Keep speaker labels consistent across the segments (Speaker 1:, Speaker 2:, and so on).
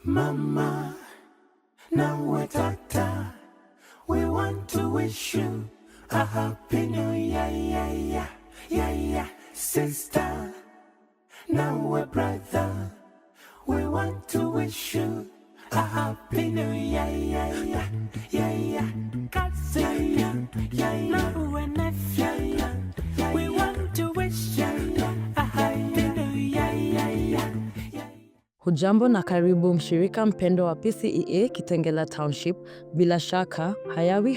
Speaker 1: Mama, nawe tata, we want to wish you a happy new year, Sister, nawe brother, we want to wish you a happy new year, Cousin, nawe nephew, we want to wish you a happy new year.
Speaker 2: Hujambo na karibu mshirika mpendo wa PCEA Kitengela Township. Bila shaka,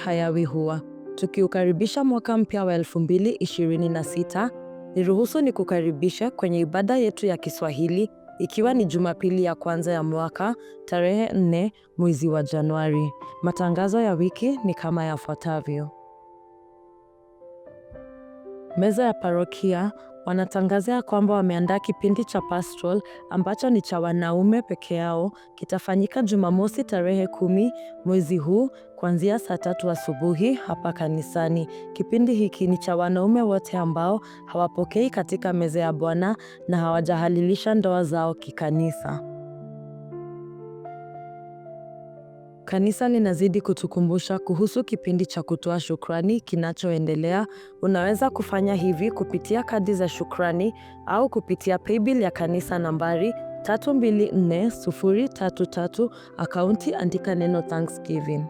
Speaker 2: hayawi huwa. Tukiukaribisha mwaka mpya wa 2026, niruhusu nikukaribisha kwenye ibada yetu ya Kiswahili, ikiwa ni Jumapili ya kwanza ya mwaka, tarehe 4 mwezi wa Januari. Matangazo ya wiki ni kama yafuatavyo. Meza ya parokia wanatangazia kwamba wameandaa kipindi cha pastoral ambacho ni cha wanaume peke yao. Kitafanyika Jumamosi tarehe 10 mwezi huu kuanzia saa 3 asubuhi hapa kanisani. Kipindi hiki ni cha wanaume wote ambao hawapokei katika meza ya Bwana na hawajahalilisha ndoa zao kikanisa. Kanisa linazidi kutukumbusha kuhusu kipindi cha kutoa shukrani kinachoendelea. Unaweza kufanya hivi kupitia kadi za shukrani au kupitia paybill ya kanisa nambari 324033, akaunti andika neno Thanksgiving.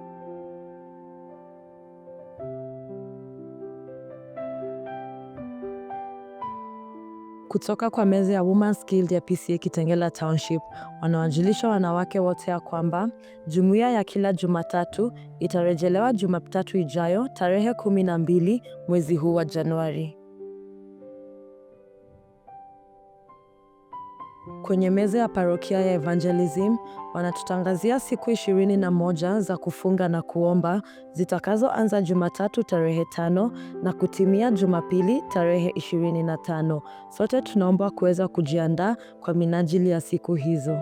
Speaker 2: Kutoka kwa meza ya Women's Guild ya PCEA Kitengela Township, wanawajulisha wanawake wote ya kwamba jumuiya ya kila Jumatatu itarejelewa Jumatatu ijayo tarehe 12 mwezi huu wa Januari. Kwenye meza ya parokia ya Evangelism, wanatutangazia siku 21 za kufunga na kuomba zitakazoanza Jumatatu tarehe 5 na kutimia Jumapili tarehe 25. Sote tunaomba kuweza kujiandaa kwa minajili ya siku hizo.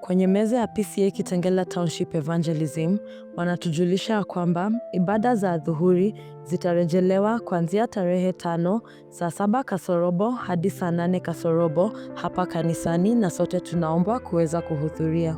Speaker 2: Kwenye meza ya PCEA Kitengela Township Evangelism, wanatujulisha kwamba ibada za adhuhuri zitarejelewa kuanzia tarehe 5 saa 7 kasorobo hadi saa 8 kasorobo hapa kanisani, na sote tunaomba kuweza kuhudhuria.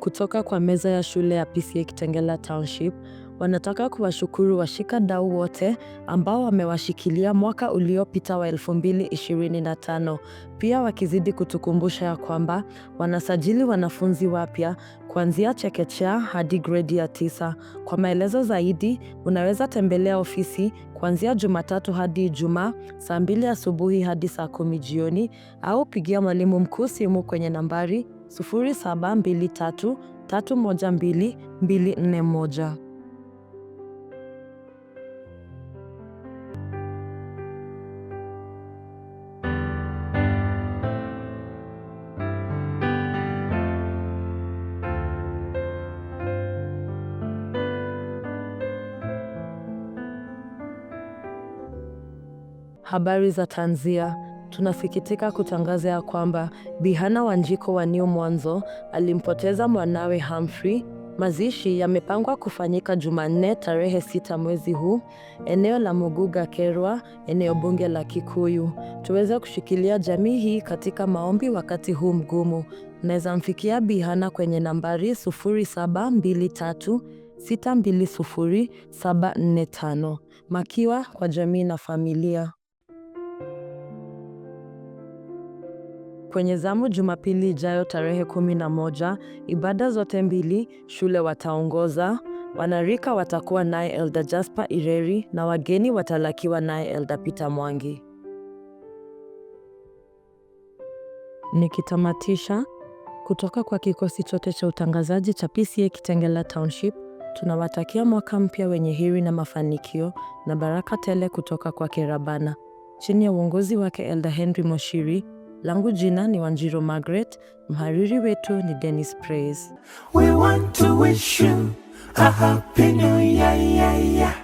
Speaker 2: Kutoka kwa meza ya shule ya PCEA Kitengela Township, wanataka kuwashukuru washikadau wote ambao wamewashikilia mwaka uliopita wa 2025. Pia wakizidi kutukumbusha ya kwamba wanasajili wanafunzi wapya kuanzia chekechea hadi gredi ya 9. Kwa maelezo zaidi, unaweza tembelea ofisi kuanzia Jumatatu hadi Ijumaa saa 2 asubuhi hadi saa 10 jioni, au pigia mwalimu mkuu simu kwenye nambari 0723312241. Habari za tanzia. Tunasikitika kutangaza ya kwamba Bi Hannah Wanjiku wa New Mwanzo alimpoteza mwanawe Humphrey. Mazishi yamepangwa kufanyika Jumanne tarehe 6 mwezi huu, eneo la Muguga Kerwa, eneo bunge la Kikuyu. Tuweze kushikilia jamii hii katika maombi wakati huu mgumu. Naweza mfikia Bi Hannah kwenye nambari 0723620745. Makiwa kwa jamii na familia. Kwenye zamu Jumapili ijayo tarehe 11, ibada zote mbili shule wataongoza. Wanarika watakuwa naye Elder Jasper Ireri na wageni watalakiwa naye Elder Peter Mwangi. Nikitamatisha, kutoka kwa kikosi chote cha utangazaji cha PCEA Kitengela Township, tunawatakia mwaka mpya wenye heri na mafanikio na baraka tele kutoka kwa Kerabana. Chini ya uongozi wake Elder Henry Moshiri, langu jina ni Wanjiru Margaret, mhariri wetu ni Dennis Praise.
Speaker 1: We want to wish you a happy new year,